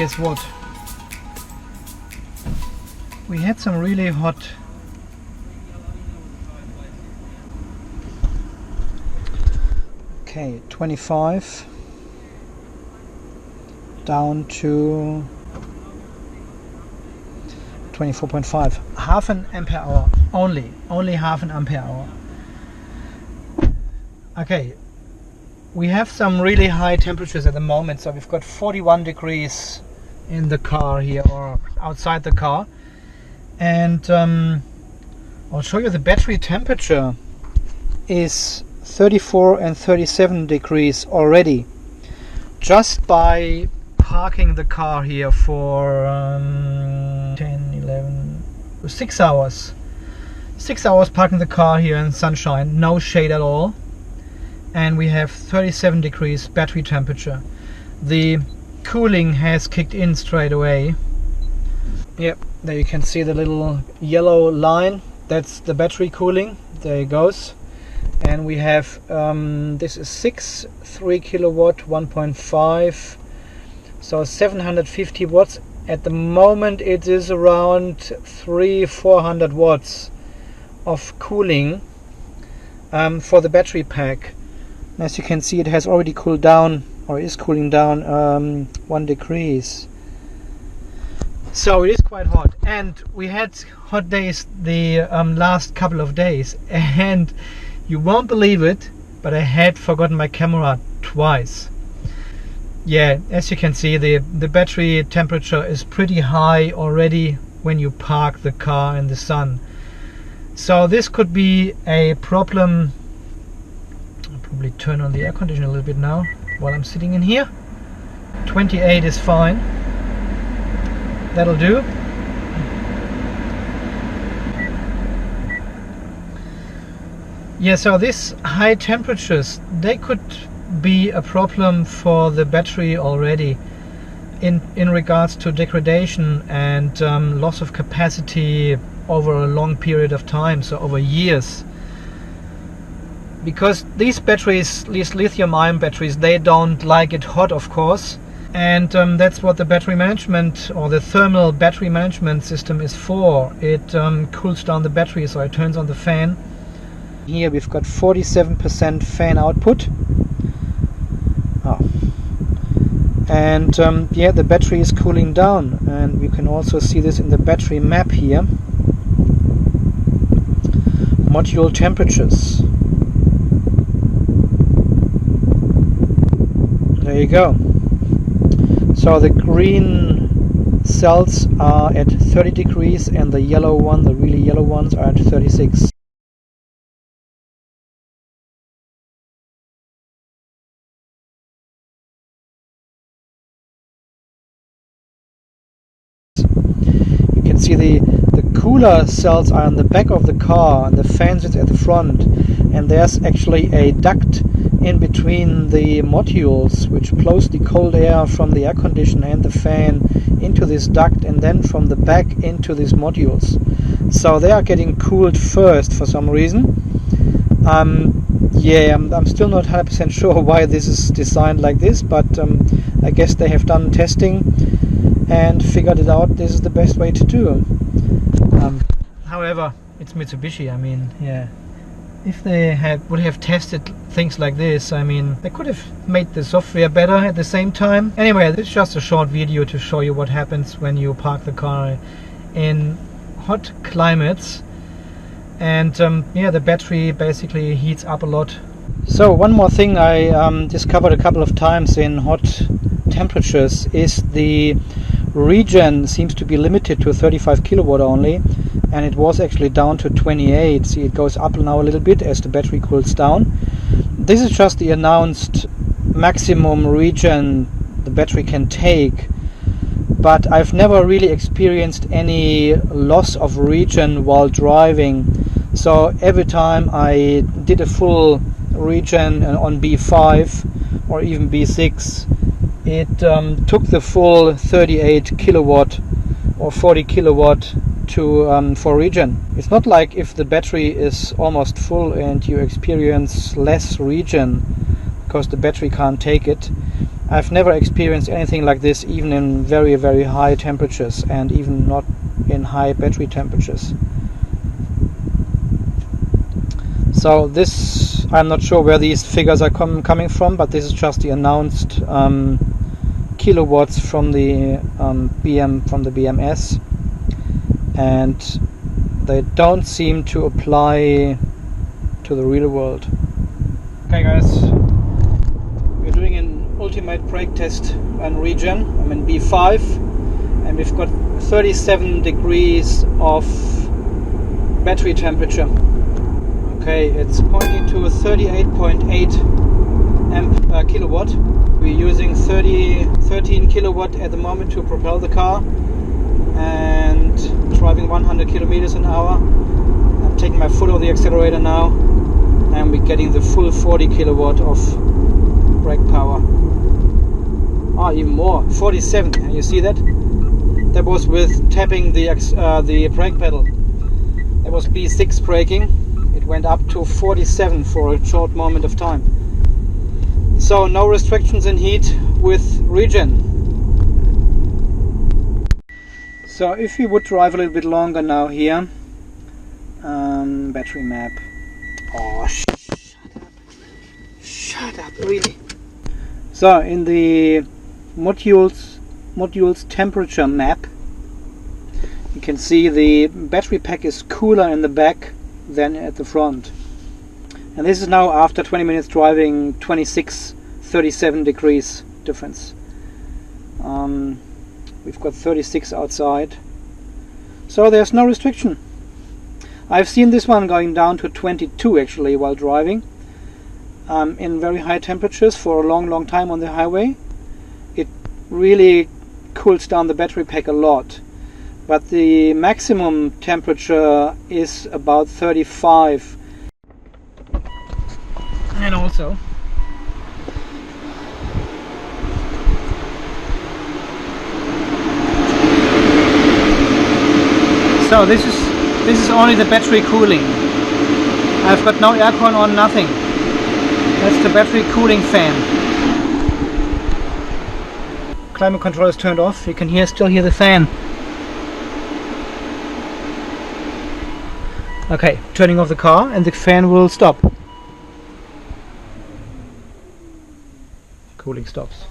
guess what? We had some really hot okay, 25 down to 24.5, half an ampere hour only half an ampere hour. Okay, we have some really high temperatures at the moment, so we've got 41 degrees in the car here, or outside the car, and I'll show you the battery temperature is 34 and 37 degrees already, just by parking the car here for 10, 11, 6 hours. 6 hours parking the car here in sunshine, no shade at all, and we have 37 degrees battery temperature. The cooling has kicked in straight away. Yep, there you can see the little yellow line. That's the battery cooling. There it goes. And we have this is 3 kilowatt, 1.5, so 750 watts. At the moment it is around 300-400 watts of cooling for the battery pack. And as you can see, it has already cooled down, or is cooling down 1 degrees. So it is quite hot, and we had hot days the last couple of days, and you won't believe it, but I had forgotten my camera twice. Yeah, as you can see, the battery temperature is pretty high already when you park the car in the sun. So this could be a problem. I'll probably turn on the air conditioner a little bit now while I'm sitting in here. 28 is fine. That'll do. Yeah, so these high temperatures, they could be a problem for the battery already in regards to degradation and loss of capacity over a long period of time, so over years. Because these batteries, these lithium-ion batteries, they don't like it hot, of course, and that's what the battery management, or the thermal battery management system is for. It cools down the battery, so it turns on the fan. Here we've got 47% fan output. And yeah, the battery is cooling down, and you can also see this in the battery map here. Module temperatures. There you go. So the green cells are at 30 degrees, and the yellow one, the really yellow ones, are at 36. You can see the cooler cells are on the back of the car, and the fan sits at the front, and there's actually a duct in between the modules which blows the cold air from the air conditioner and the fan into this duct, and then from the back into these modules. So they are getting cooled first for some reason. Yeah, I'm still not 100% sure why this is designed like this, but I guess they have done testing and figured it out. This is the best way to do. However, it's Mitsubishi. I mean, yeah, if they would have tested things like this, I mean, they could have made the software better at the same time. Anyway, this is just a short video to show you what happens when you park the car in hot climates, and yeah, the battery basically heats up a lot. So one more thing I discovered a couple of times in hot temperatures is the regen seems to be limited to 35 kilowatt only, and it was actually down to 28. See, it goes up now a little bit as the battery cools down. This is just the announced maximum regen the battery can take, but I've never really experienced any loss of regen while driving. So every time I did a full regen on B5 or even B6, it took the full 38 kilowatt or 40 kilowatt to for regen. It's not like if the battery is almost full and you experience less regen because the battery can't take it. I've never experienced anything like this, even in very, very high temperatures, and even not in high battery temperatures. So this, I'm not sure where these figures are coming from, but this is just the announced kilowatts from the BMS, and they don't seem to apply to the real world. Okay guys, we're doing an ultimate brake test on Regen. I'm in B5 and we've got 37 degrees of battery temperature. Okay, it's pointing to a 38.8 kilowatt. We're using 13 kilowatt at the moment to propel the car and driving 100 kilometers an hour. I'm taking my foot off the accelerator now and we're getting the full 40 kilowatt of brake power. Even more, 47. Can you see that? That was with tapping the brake pedal. That was B6 braking. It went up to 47 for a short moment of time. So no restrictions in heat with Regen. So if we would drive a little bit longer now here, battery map. Oh, shut up, really. So in the module's temperature map, you can see the battery pack is cooler in the back than at the front. And this is now after 20 minutes driving, 37 degrees difference. We've got 36 outside. So there's no restriction. I've seen this one going down to 22 actually while driving in very high temperatures for a long time on the highway. It really cools down the battery pack a lot. But the maximum temperature is about 35. And also so this is only the battery cooling. I've got no aircon on, nothing. That's the battery cooling fan. Climate control is turned off. You can still hear the fan. Okay, turning off the car and the fan will stop. Cooling stops.